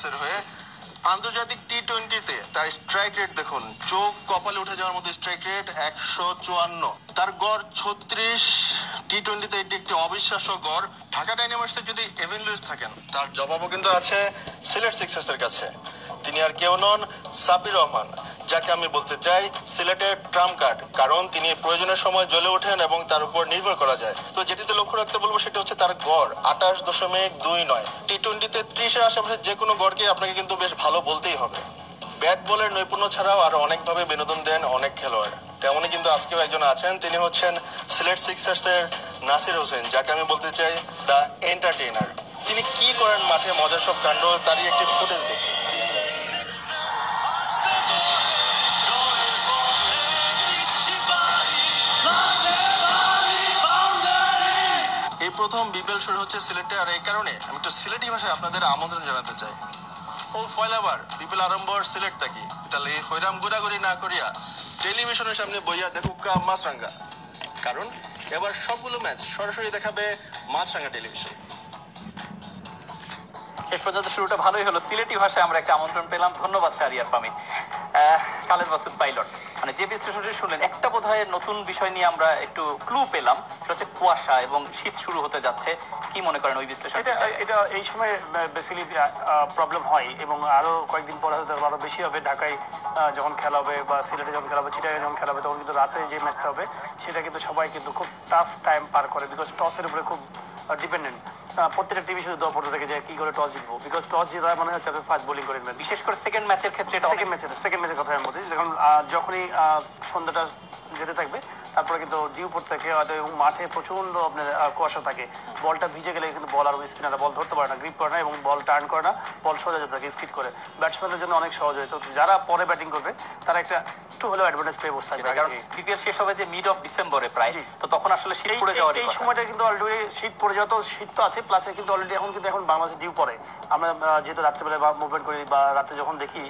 হয়ে আন্তর্জাতিক টি-20-তে তার স্ট্রাইক রেট দেখুন, চোখ কপালে উঠে যাওয়ার মতো স্ট্রাইক রেট 154। তার গড় 36। টি-20-তে এটি একটি অবিশ্বাস্য গড়। ঢাকা ডায়নামাইটসের যদি এভেন লুইস থাকেন, তার জবাবও কিন্তু আছে সিলেট সিক্সার্সের কাছে। তিনি আর কেউ নন, সাব্বির রহমান, যাকে আমি বলতে চাই সিলেটের ট্রাম্প কার্ড, কারণ তিনি প্রয়োজনের সময় জ্বলে ওঠেন এবং তার উপর নির্ভর করা যায়। তো যেটিতে লক্ষ্য রাখতে বলবো সেটা হচ্ছে তার গড় 28.29। টি-20-তে 30-এর আশেপাশে যে কোনো গড়কে আপনাকে কিন্তু বেশ ভালো বলতেই হবে। ব্যাট বলের নৈপুণ্য ছাড়াও আরো অনেকভাবে বিনোদন দেন অনেক খেলোয়াড়। তেমনই কিন্তু আজকেও একজন আছেন, তিনি হচ্ছেন সিলেট সিক্সার্সের নাসির হোসেন, যাকে আমি বলতে চাই দ্য এন্টারটেইনার। তিনি কি করেন মাঠে, মজার সব কাণ্ড, তারই একটি ফুটেজ দেখি। এই প্রথম বিপিএল শুরু হচ্ছে সিলেটে, আর এই কারণে আমি একটু সিলেটি ভাষায় আপনাদের আমন্ত্রণ জানাতে চাই। ও ফয়লাবার বিপিএল আরম্ভর সিলেট থাকি, তাহলে হইরাম ঘোরাঘুরি না করিয়া টেলিভিশনের সামনে বইয়া দেখুক মাছরাঙ্গা, কারণ এবার সবগুলো ম্যাচ সরাসরি দেখাবে মাছরাঙ্গা টেলিভিশন। শেষ পর্যন্ত শুরুটা ভালোই হলো, সিলেটি ভাষায় আমরা একটা আমন্ত্রণ পেলাম। ধন্যবাদ শাহরিয়ার ফাহমিদ। খালেদ মাসুদ পাইলট, মানে যে বিশ্লেষণটি শুনলেন, একটা বোধহয় নতুন বিষয় নিয়ে আমরা একটু ক্লু পেলাম, সেটা হচ্ছে কুয়াশা এবং শীত শুরু হতে যাচ্ছে। কি মনে করেন ওই বিশ্লেষণ? এটা এই সময় বেসিক্যালি প্রবলেম হয় এবং আরো কয়েকদিন পরে হয়তো আরো বেশি হবে। ঢাকায় যখন খেলা হবে বা সিলেটে যখন খেলা হবে, চিটাগাঁয়ে যখন খেলা হবে, তখন কিন্তু রাতে যে ম্যাচটা হবে সেটা কিন্তু সবাই কিন্তু খুব টাফ টাইম পার করে, বিকজ টসের উপরে খুব ডিপেন্ডেন্ট। প্রত্যেকটা টিভি শুধু দর পড়তে থাকে যে কি করে টস জিতবো, বিকজ টস জিতা মানে হচ্ছে ফার্স্ট বোলিং করে নেবেন। বিশেষ করে সেকেন্ড ম্যাচের ক্ষেত্রে, সেকেন্ড ম্যাচের কথা আমি বলছি, যখনই সন্ধ্যাটা যেতে থাকবে তারপরে কিন্তু ডিউ পড়তে থাকে এবং মাঠে প্রচন্ড আপনার কুয়াশা থাকে। বলটা ভিজে গেলে কিন্তু বল আর স্পিনাররা বল ধরতে পারে না, গ্রিপ করে না এবং বল টার্ন করে না, বল সোজা যেতে থাকে স্কিড করে। ব্যাটসম্যানদের জন্য অনেক সহজ হয়। তো যারা পরে ব্যাটিং করবে তারা একটা একটু হলেও অ্যাডভান্টেজ পেয়ে বসে থাকবে, কারণ বিপিএল শেষ হবে যে মিড অফ ডিসেম্বরে প্রায়, তো তখন আসলে শীত পড়ে যাওয়ার এই সময়টা কিন্তু অলরেডি শীত পড়ে যাওয়া, তো শীত তো আছে, প্লাস কিন্তু অলরেডি এখন বাংলাদেশে ডিউ পড়ে। আমরা যেহেতু রাত্রেবেলায় বা মুভমেন্ট করি বা রাত্রে যখন দেখি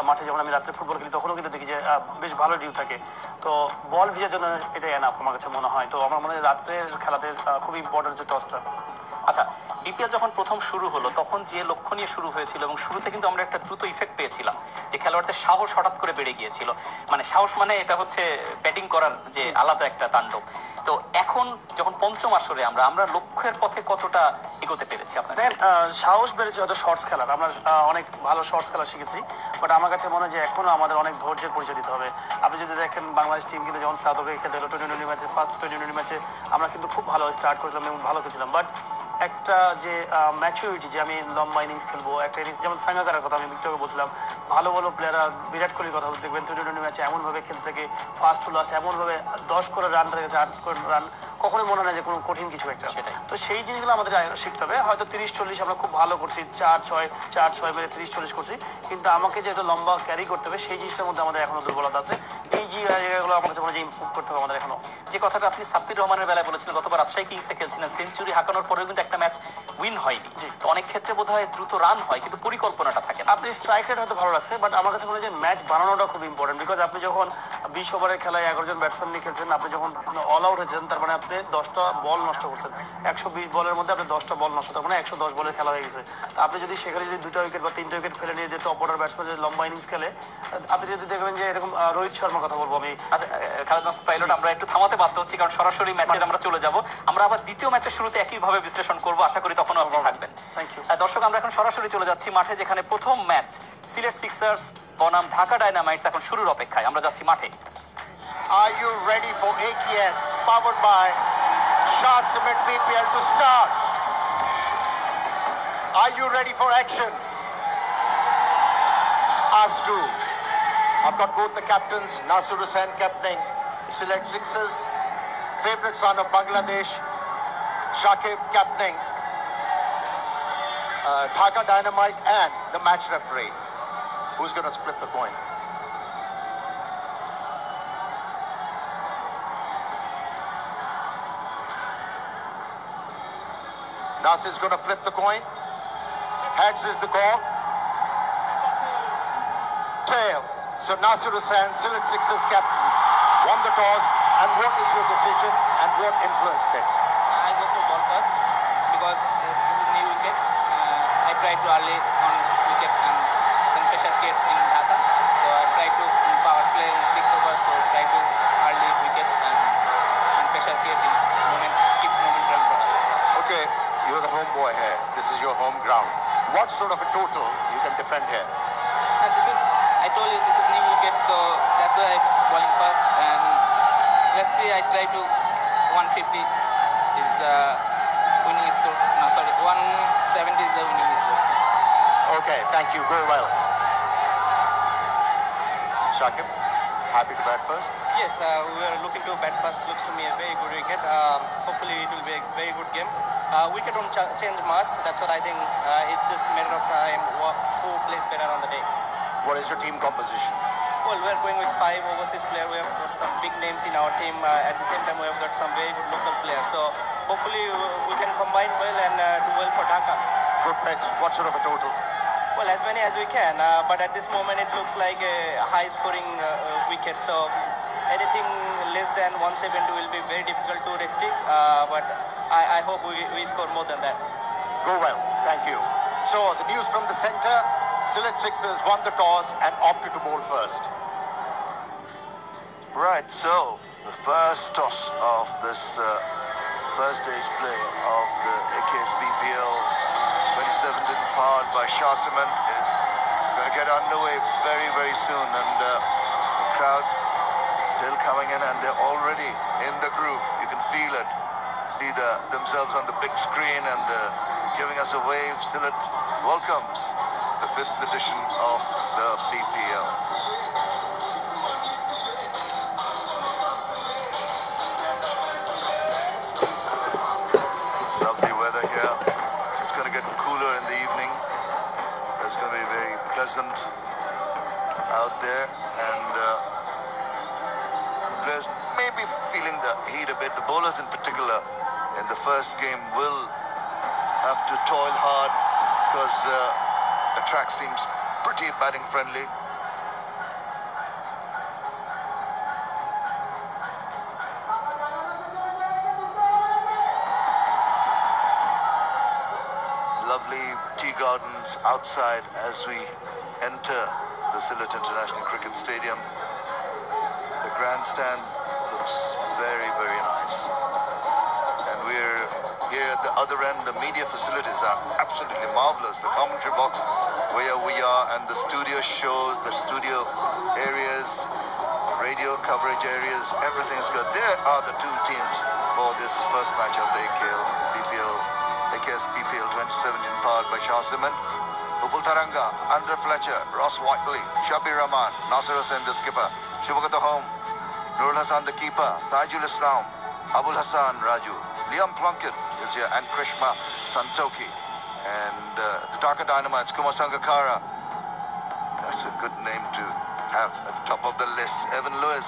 মাঠে, যখন আমি রাত্রে ফুটবল খেলি, তখনও কিন্তু দেখি যে বেশ ভালো ডিউ থাকে। তো বল ভিজার জন্য এটা এনাফ আমার কাছে মনে হয়। তো আমার মনে হয় রাত্রের খেলাতে খুব ইম্পর্টেন্ট হচ্ছে টসটা। আচ্ছা, বিপিএল যখন প্রথম শুরু হলো তখন যে লক্ষ্য নিয়ে শুরু হয়েছিল, এবং শুরুতে কিন্তু আমরা একটা দ্রুত ইফেক্ট পেয়েছিলাম যে খেলোয়াড়দের সাহস হঠাৎ করে বেড়ে গিয়েছিল। মানে সাহস মানে এটা হচ্ছে ব্যাটিং করার যে আলাদা একটা তাণ্ডব। তো এখন যখন পঞ্চম আসরে আমরা লক্ষ্যের পথে কতটা এগোতে পেরেছি? আপনার সাহস বেড়েছে হয়তো শর্টস খেলার, আমরা অনেক ভালো শর্টস খেলা শিখেছি, বাট আমার কাছে মনে হয় যে এখনও আমাদের অনেক ধৈর্যের পরিচয় দিতে হবে। আপনি যদি দেখেন বাংলাদেশ টিম কিন্তু যখন সাউথ আফ্রিকা খেলতে হলো টি-20 ম্যাচে, ফার্স্ট টি-20 ম্যাচে আমরা কিন্তু খুব ভালো স্টার্ট করেছিলাম এবং ভালো খেলছিলাম, বাট একটা যে ম্যাচুরিটি, যে আমি লম্বা ইনিংস খেলবো, একটা যেমন সাঙ্গাকারের কথা আমি বিক্টকে বলছিলাম, ভালো ভালো প্লেয়াররা, বিরাট কোহলির কথা দেখবেন টি-20 ম্যাচে এমনভাবে খেলতে থাকে, ফার্স্ট টু লাস্ট এমনভাবে 10 করে রান থাকে, 8 করে রান, কখনোই মনে হয় না যে কোনো কঠিন কিছু একটা। সেটাই তো সেই জিনিসগুলো আমাদের শিখতে হবে। হয়তো 30-40 আমরা খুব ভালো করছি, 4-6 মেরে 30-40 করছি, কিন্তু আমাকে যেহেতু লম্বা ক্যারি করতে হবে, সেই জিনিসটার মধ্যে আমাদের এখনো দুর্বলতা আছে। এই জায়গাগুলো আমার কাছে মনে হয় ইমপ্রুভ করতে হবে আমাদের এখনো। যে কথাটা আপনি সাব্বির রহমানের বেলায় বলেছিলেন, গতবার রাজশাহী কিংসে খেলছিলেন, সেঞ্চুরি হাঁকানোর পরেও কিন্তু একটা ম্যাচ উইন হয়নি। তো অনেক ক্ষেত্রে বোধ হয় দ্রুত রান হয় কিন্তু পরিকল্পনাটা থাকে না। আপনি স্ট্রাইক রেট হয়তো ভালো লাগছে, বাট আমার কাছে মনে হয় যে ম্যাচ বানানোটা খুব ইম্পর্টেন্ট, বিকজ আপনি যখন 20 ওভারের খেলায় 11 জন ব্যাটসম্যান নিয়ে খেলছেন, আপনি যখন অল আউট হয়েছেন, তার মানে আপনি 10টা বল নষ্ট করছেন। 120 বলের মধ্যে আপনি 10টা বল নষ্ট, তার মানে 110 বলের খেলা হয়ে গেছে। আপনি যদি সেখানে যদি 2টা উইকেট বা 3টে উইকেট ফেলে নিয়ে যে টপ অর্ডার ব্যাটসম্যান যে লম্বা ইনিংস খেলে, আপনি যদি দেখবেন যে এরকম রোহিত শর্মার কথা বলবো আমি। আচ্ছা খালেদ মাসুদ পাইলট, আমরা একটু থামাতে বাধ্য হচ্ছি কারণ সরাসরি ম্যাচে আমরা চলে যাব। আমরা আবার দ্বিতীয় ম্যাচের শুরুতে একইভাবে বিশ্লেষণ করবো, আশা করি তখন আপনি থাকবেন। Thank you. দর্শক, আমরা এখন সরাসরি চলে যাচ্ছি মাঠে, যেখানে প্রথম ম্যাচ সিলেট সিক্সার্স বনাম ঢাকা ডায়নামাইটস এখন শুরুর অপেক্ষায়। আমরা যাচ্ছি মাঠে। Are you ready for AKS powered by Shah Cement BPL to start? Are you ready for action? Us too. I've got both the captains, Nasir Hussain captaining Select Sixers, favorite son of Bangladesh, Shakib captaining Dhaka Dynamite, and the match referee. Who's going to flip the coin? Nasir is going to flip the coin. Heads is the call. Tail. So Nasir Hussain, Select Sixers captain, won the toss. And what is your decision and what influenced it? I go for ball first because this is new wicket. I tried to early on wicket and what sort of a total you can defend here? I told you this is new wicket, so that's why I'm bowling first. And let's see, I try to 150 is the winning score. No, sorry, 170 is the winning score. Okay, thank you. Go well. Shakib, happy to bat first? Yes, we are looking to bat first. Looks to me a very good wicket. Hopefully it will be a very good game. Wicket don't change much. That's what I think. It's just a matter of time who plays better on the day. What is your team composition? Well, we are going with 5 overseas players. We have got some big names in our team. At the same time, we have got some very good local players. So hopefully we can combine well and do well for Dhaka. Good pitch. What sort of a total? Well, as many as we can. But at this moment, it looks like a high-scoring wicket. So anything less than 170 will be very difficult to restrict. But I hope we score more than that. Go well. Thank you. So the news from the centre. Sylhet Sixers won the toss and opted to bowl first. Right, so the first toss of this first day's play of the AKS BPL 27th powered by Shah Cement is going to get underway very, very soon, and the crowd still coming in, and they're already in the groove. You can feel it, see themselves on the big screen and giving us a wave. Sylhet welcomes the 5th edition of the BPL. Lovely weather here. It's going to get cooler in the evening. It's going to be very pleasant out there, and players may be feeling the heat a bit. The bowlers in particular in the first game will have to toil hard because the track seems pretty batting friendly. Lovely tea gardens outside as we enter the Sylhet International Cricket Stadium. The grandstand looks very, very nice. And we're here at the other end. The media facilities are absolutely marvelous. The commentary box where we are, and the studio shows, the studio areas, radio coverage areas, everything is good. There are the two teams for this first match of the AKS BPL 2017 powered by Shah Cement. Upul Taranga, Andre Fletcher, Ross Whiteley, Shabir Rahman, Nasir Hussain the skipper, Shubhagat home, Nurul Hassan the keeper, Tajul Islam, Abul Hassan Raju, Liam Plunkett is here, and Krishma Santoki. And the Dhaka Dynamites, Kumar Sangakkara. That's a good name to have at the top of the list. Evan Lewis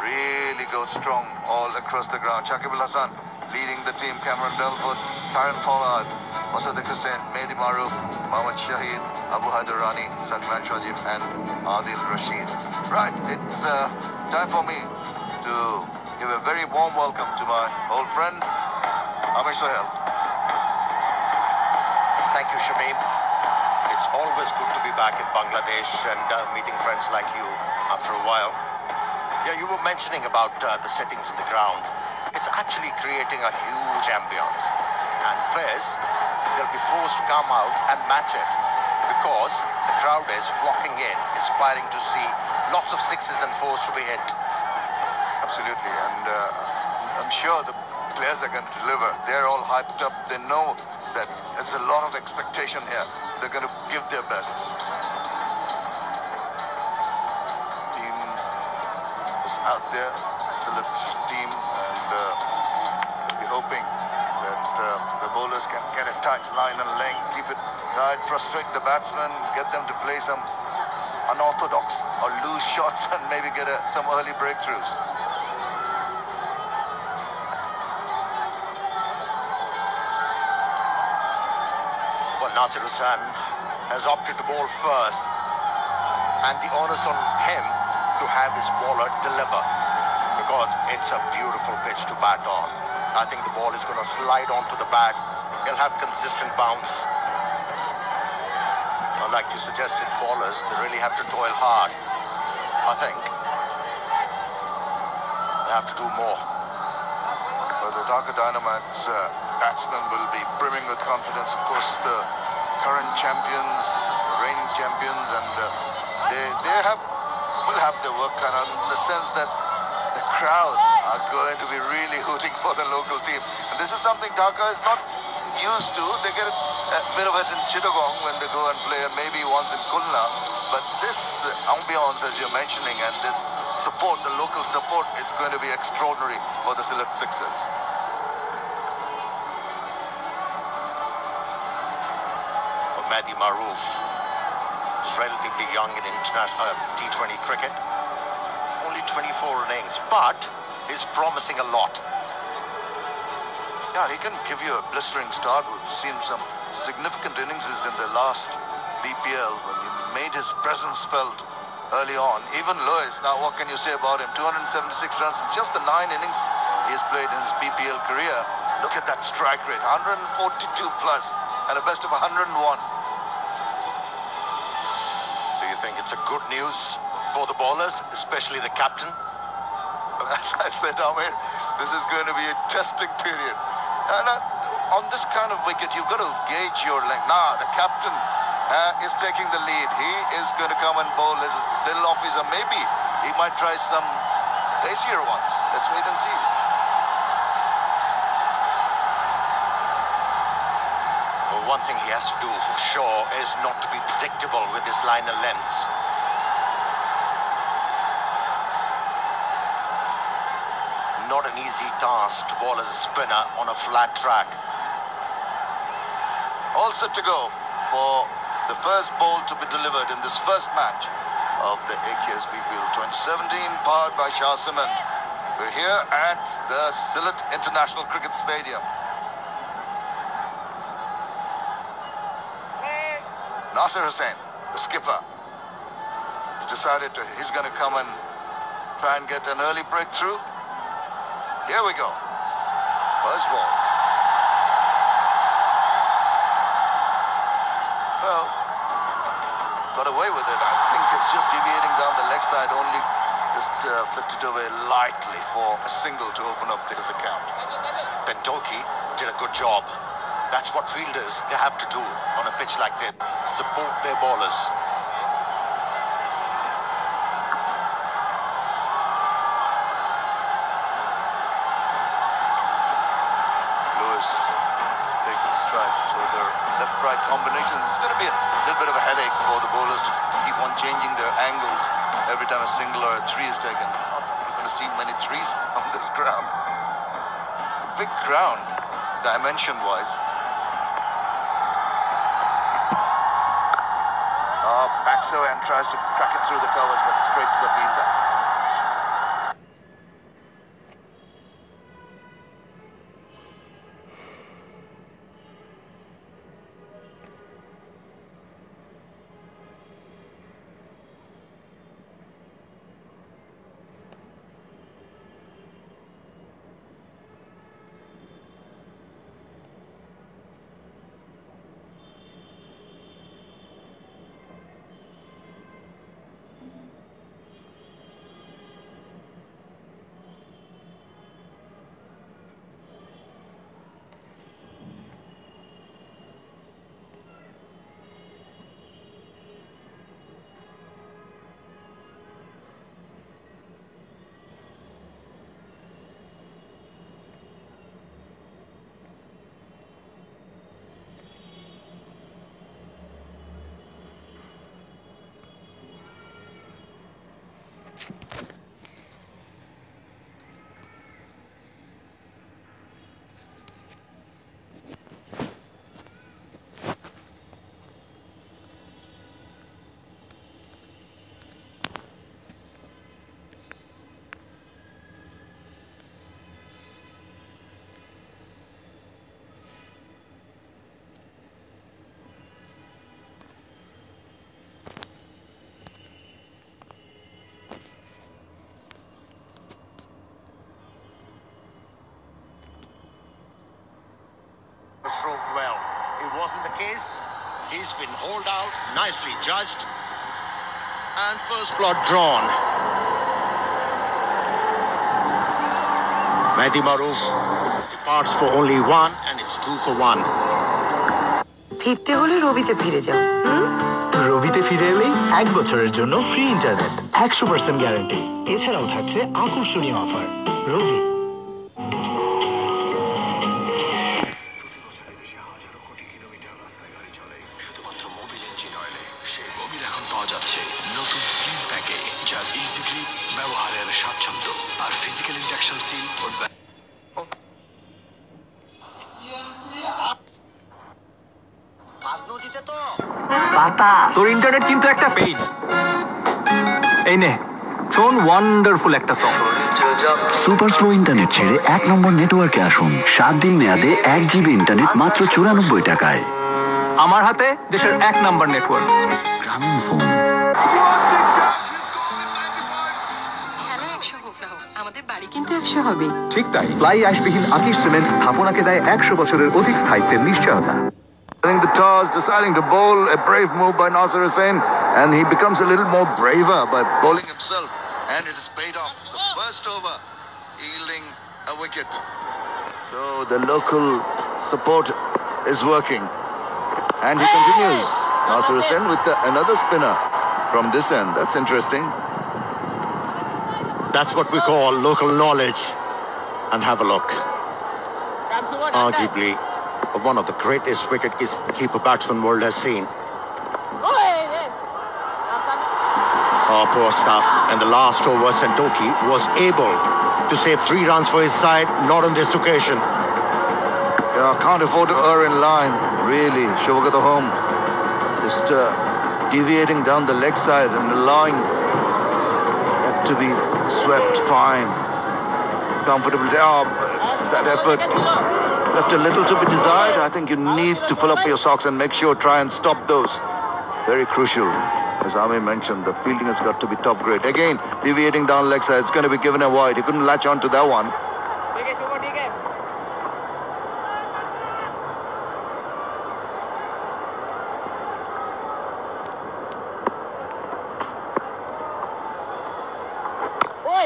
really goes strong all across the ground. Shakib Al Hasan leading the team. Cameron Delfoot, Taran Pollard, Mosaddiq Hussain, Mehdi Maroof, Mohammad Shahid, Abu Haidarani, Salman Shajib, and Adil Rashid. Right, it's time for me to give a very warm welcome to my old friend, Amir Sohail. Thank you, Shamim. It's always good to be back in Bangladesh and meeting friends like you after a while. Yeah, you were mentioning about the settings in the ground. It's actually creating a huge ambience. And players, they'll be forced to come out and match it because the crowd is flocking in, aspiring to see lots of sixes and fours to be hit. Absolutely, and I'm sure the players are going to deliver. They're all hyped up. They know that there's a lot of expectation here. They're going to give their best. Team is out there, Sylhet team, and we'll be hoping that the bowlers can get a tight line and length, keep it tight, frustrate the batsmen, get them to play some unorthodox or loose shots, and maybe get some early breakthroughs. Nasir Hussain has opted to bowl first, and the onus on him to have his bowler deliver because it's a beautiful pitch to bat on. I think the ball is going to slide onto the bat. He'll have consistent bounce. Like you suggested, bowlers, they really have to toil hard. I think they have to do more. Well, the Dhaka Dynamites batsmen will be brimming with confidence. Of course, the current champions, reigning champions, and will have their work cut out in the sense that the crowd are going to be really hooting for the local team. And this is something Dhaka is not used to. They get a bit of it in Chittagong when they go and play, and maybe once in Khulna. But this ambience, as you're mentioning, and this support, the local support, it's going to be extraordinary for the Sylhet Sixers. For Mehdi Maroof, he's relatively young in international T20 cricket. Only 24 innings, but he's promising a lot. Yeah, he can give you a blistering start. We've seen some significant innings in the last BPL when he made his presence felt early on. Even Lewis, now what can you say about him? 276 runs in just the 9 innings he has played in his BPL career. Look at that strike rate, 142 plus and a best of 101. Do you think it's a good news for the bowlers, especially the captain? As I said, Amir, this is going to be a testing period. And on this kind of wicket, you've got to gauge your length. Now, the captain is taking the lead. He is going to come and bowl as a little officer. Maybe he might try some pacier ones. Let's wait and see. Well, one thing he has to do for sure is not to be predictable with his liner lengths. Not an easy task to bowl as a spinner on a flat track. All set to go for the first ball to be delivered in this first match of the AKS BPL 2017, powered by Shah Cement. We're here at the Sylhet International Cricket Stadium. Nasir Hussain, the skipper, has decided he's going to come and try and get an early breakthrough. Here we go. First ball. Well, got away with it. I think it's just deviating down the leg side, only just flicked it away lightly for a single to open up his account. Pentoki did a good job. That's what fielders they have to do on a pitch like this. Support their bowlers. Left-right combinations. It's going to be a little bit of a headache for the bowlers to keep on changing their angles every time a single or a three is taken. You're going to see many threes on this ground. Big ground, dimension-wise. Backs away and tries to crack it through the covers, but straight to the fielder. Stroke well. It wasn't the case. He's been hauled out, nicely judged, and first plot drawn. Mehdi Maroof departs for only one, and it's 2 for 1. ফিরতে হলে রবিতে ফিরে যাও। রবিতে ফিরে এলেই 1 বছরের জন্য free internet, 100% guarantee. এছাড়াও থাকছে আকর্ষণীয় অফার। রবি। শুধুমাত্র মোবিল ইঞ্জিন অয়েলে সেই মোবিল এখন পাওয়া যাচ্ছে নতুন স্লিম প্যাকে, যার ইজি গ্রিপ, ব্যবহারের স্বাচ্ছন্দ্য আর ফিজিক্যাল ইন্ডাকশন সিল পাতা তোর ইন্টারনেট কিন্তু একটা পেইন। এই নে শোন, ওয়ান্ডারফুল একটা সং। সুপার স্লো ইন্টারনেট ছেড়ে 1 নম্বর নেটওয়ার্কে আসুন। 7 দিন মেয়াদে 1 জিবি ইন্টারনেট মাত্র 94 টাকায়। আমার হাতে দেশের 1 নম্বর নেটওয়ার্ক, গ্রামীণ ফোন। আমাদের বাড়ি কিন্তু 100 হবে। ঠিক তাই, ফ্লাই অ্যাশবিহীন আকিশ সিমেন্ট স্থাপনাকে দেয় 100 বছরের অধিক স্থায়িত্বের নিশ্চয়তা। Winning the toss, deciding to bowl, a brave move by Nasir Hussain, and he becomes a little more braver by bowling himself, and it is paid off. The first over, yielding a wicket. So the local support is working, and he continues. Nasir Hussain with another spinner from this end. That's interesting. That's what we call local knowledge. And have a look. Arguably one of the greatest wicket-keeper batsmen world has seen. Oh, poor stuff. And the last over, Santoki was able to save 3 runs for his side, not on this occasion. Yeah, can't afford to err in line, really. Shivaka the home. Just deviating down the leg side and allowing that to be swept fine. Comfortability. Oh, that effort left a little to be desired. I think you need to pull up your socks and make sure, try and stop those. Very crucial. As Ami mentioned, the fielding has got to be top grade. Again, deviating down leg side, it's going to be given a wide. He couldn't latch on to that one.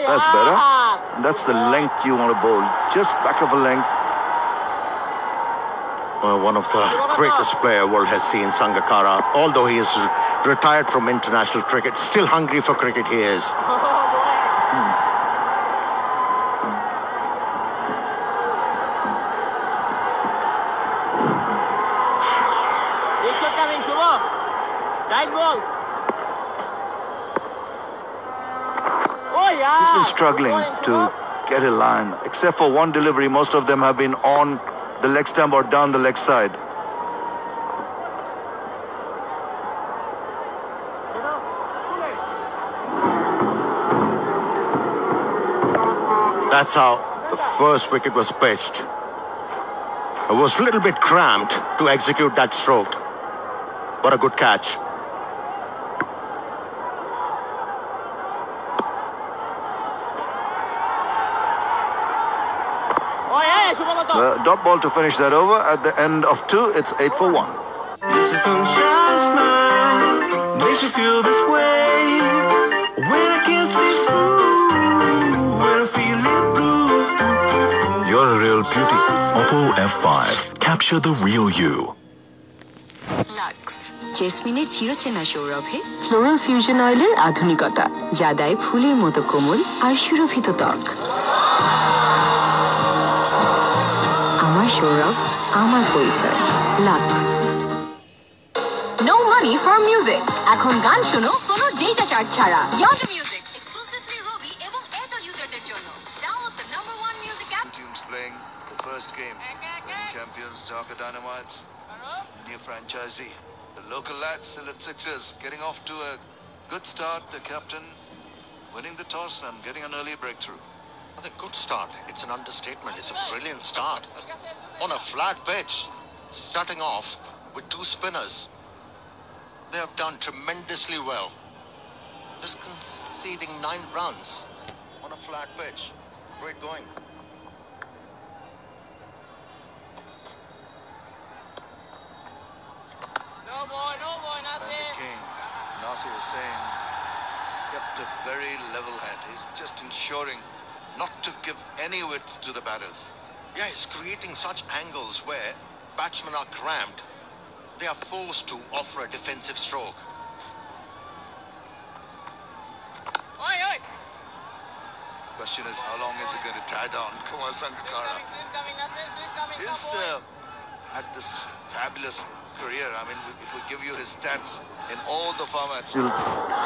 That's better. That's the length you want to bowl. Just back of a length. Well, one of the greatest player world has seen, Sangakkara. Although he is retired from international cricket, still hungry for cricket he is. He's been struggling to get a line. Except for one delivery, most of them have been on the leg stump or down the leg side. That's how the first wicket was pitched. It was a little bit cramped to execute that stroke. What a good catch. Dot ball to finish that over. At the end of 2, it's 8 for 1. This is sunshine smile, makes me feel this way. When I can't see through, when I feel it blue. You're a real beauty. Oppo F5. Capture the real you. Lux জেসমিনের চিরচেনা সৌরভে floral fusion অয়েলের আধুনিকতা, যা দেয় ফুলের মতো কোমল আর সুরভিত ত্বক। আমার সৌরভ, আমার পরিচয়। Lux. No money for music. এখন গান শোনো কোনো ডেটা চার্জ ছাড়া। ইয়াজু মিউজিক এক্সক্লুসিভলি রবি এবং এয়ারটেল ইউজারদের জন্য। Download the number 1 music app. Teams playing the first game. Champions Dhaka Dynamites, new franchisee. The local lads still at 6s, getting off to a good start. The captain winning the toss and getting an early breakthrough. What a good start. It's an understatement. It's a brilliant start. On a flat pitch, starting off with 2 spinners. They have done tremendously well. Just conceding 9 runs on a flat pitch. Great going. No boy, Nasir. King, Nasir Hussain kept a very level head. He's just ensuring not to give any width to the batters. Yeah, he's creating such angles where batsmen are cramped. they are forced to offer a defensive stroke. Question is, how long is it going to tie down Kumar Sangakkara? He's had this fabulous career. I mean, if we give you his stats in all the formats, you'll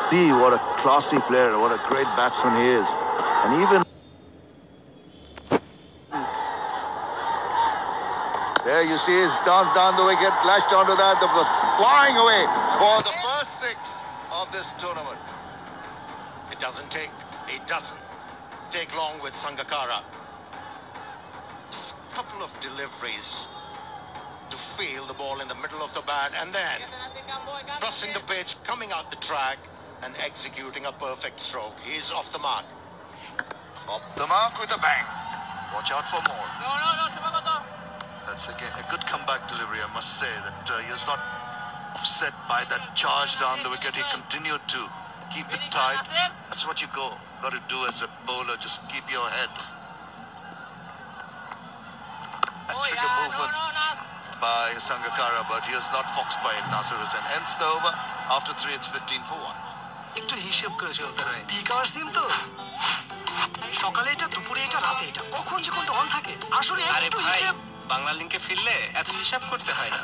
see what a classy player, what a great batsman he is. And even there you see his stance down the wicket, lashed onto that, flying away for the first 6 of this tournament. It doesn't take long with Sangakkara. Just a couple of deliveries to feel the ball in the middle of the bat and then crossing the pitch, coming out the track and executing a perfect stroke. He's off the mark. Off the mark with a bang. Watch out for more. No, That's again a good comeback delivery, I must say, that he was not offset by that charge down the wicket. He continued to keep it tight. That's what you got to do as a bowler, just keep your head. A trigger movement by Sangakkara, but he was not foxed by it, Nasir Hussain. Ends the over. After 3, it's 15 for 1. একটু হিসাব করে চলতে হয়। Peak hour সিম তো সকালে এটা, দুপুরে এটা, রাতে এটা, কখন যে কোনটা অন থাকে আসলে একটু হিসাব। বাংলা লিংকে ফিরলে এত হিসাব করতে হয় না।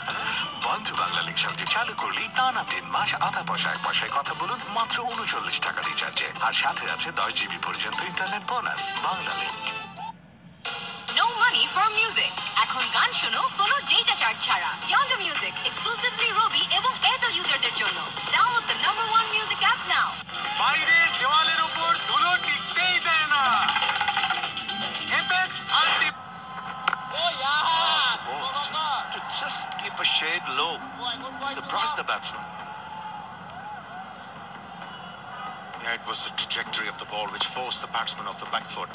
বন্ধু বাংলা লিংক সঙ্গে চালু করলে টানা 3 মাস আধা পয়সায় কথা বলুন মাত্র 39 টাকা রিচার্জে, আর সাথে আছে 10 GB পর্যন্ত internet bonus. Bangla link. No money for music. এখন গান শোনো কোনো ডেটা চার্জ ছাড়া। Yonder Music exclusively Robi এবং Airtel userদের জন্য। Download the #1 music app now. বাইরে দেওয়ালের উপর ধুলো টিকতেই দেয় না। Apex Ultimate. To just keep a shade low. Surprise the batsman. Yeah, it was the trajectory of the ball which forced the batsman off the back foot.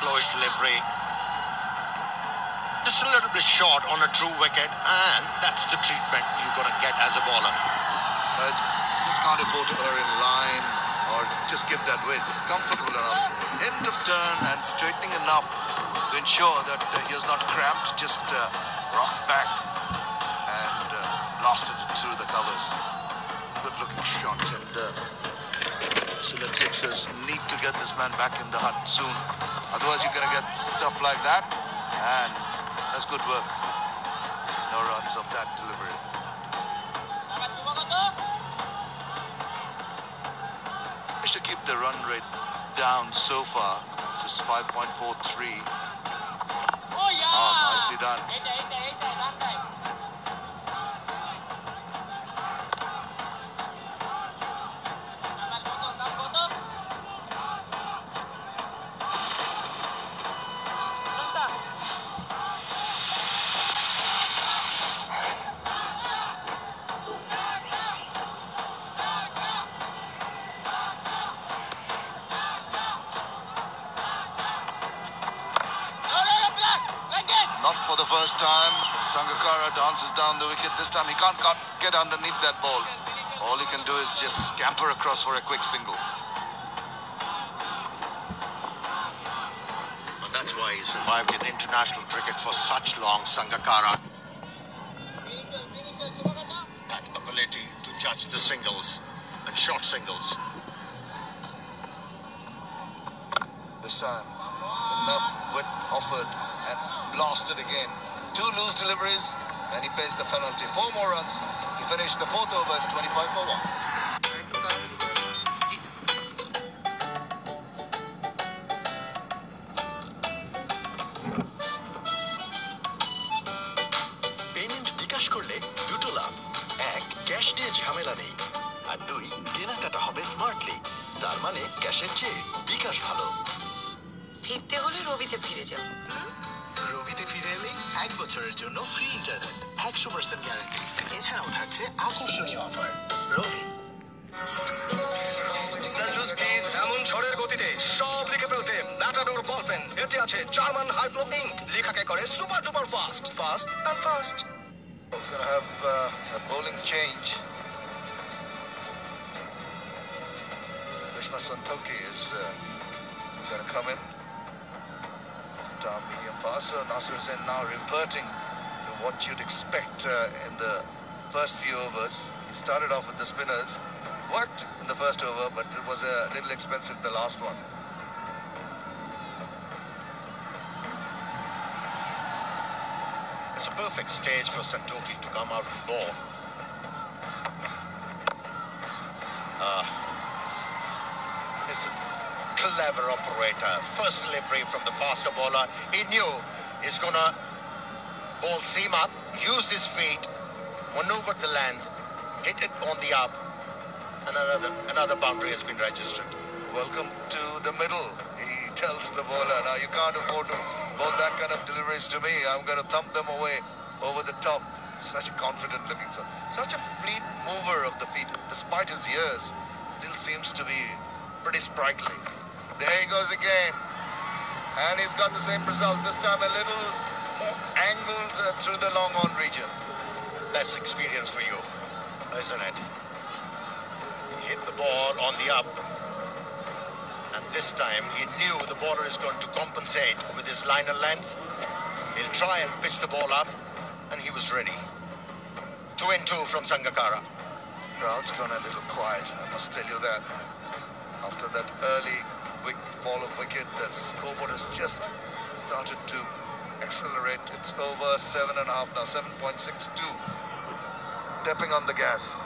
Close delivery. Just a little bit short on a true wicket, and that's the treatment you're going to get as a bowler. Just can't afford to err in line or just give that weight. Comfortable enough. End of turn and straightening enough to ensure that he was not cramped, just rocked back and blasted it through the covers. Good looking shot, and Select Sixers need to get this man back in the hut soon. Otherwise you're going to get stuff like that, and that's good work. No runs of that delivery. To keep the run rate down so far, just 5.43. Nicely done. Not for the first time. Sangakkara dances down the wicket. This time he can't get underneath that ball. All he can do is just scamper across for a quick single. Well, that's why he survived in international cricket for such long, Sangakkara. That ability to judge the singles and short singles. This time, enough width offered and blasted again. 2 loose deliveries and he pays the penalty. 4 more runs. He finished the 4th over as 25 for 1. Payment বিকাশ করলে দুটো লাভ। 1, cash নিয়ে ঝামেলা নেই, আর 2, কেনাকাটা হবে smartly. তার মানে ক্যাশের চেয়ে বিকাশ ভালো। ফিরতে হলে রবিতে ফিরে যাও। রবিতে ফিরে এলেই 1 বছরের জন্য ফ্রি ইন্টারনেট, 100% গ্যারান্টি। এছাড়াও থাকছে আকর্ষণীয় অফার। রবি। Sandwich please. এমন ঝড়ের গতিতে সব লিখে ফেলতে ম্যাটাডোর বল পেন। এতে আছে জার্মান হাই ফ্লো ইঙ্ক, লেখাকে করে super duper fast and fast. We're going to have a bowling change. Krishna Santoki is going to come in. Medium fast, so Nasir Hussain now reverting what you'd expect in the first few overs. He started off with the spinners, worked in the first over, but it was a little expensive the last one. It's a perfect stage for Santoki to come out and ball. This is clever operator. First delivery from the faster bowler. He knew he's gonna bowl seam up, use his feet, maneuvered the length, hit it on the up, and another boundary has been registered. Welcome to the middle, he tells the bowler. Now you can't afford to bowl that kind of deliveries to me. I'm going to thump them away over the top. Such a confident looking son. Such a fleet mover of the feet, despite his years. Still seems to be pretty sprightly. There he goes again. And he's got the same result. This time a little more angled through the long on region. That's experience for you, isn't it? He hit the ball on the up. And this time he knew the bowler is going to compensate with his liner length. He'll try and pitch the ball up, and he was ready. 2 and 2 from Sangakkara. Crowd's gone a little quiet, I must tell you that. After that early quick fall of wicket, that scoreboard has just started to accelerate. It's over 7.5 now, 7.62. Stepping on the gas.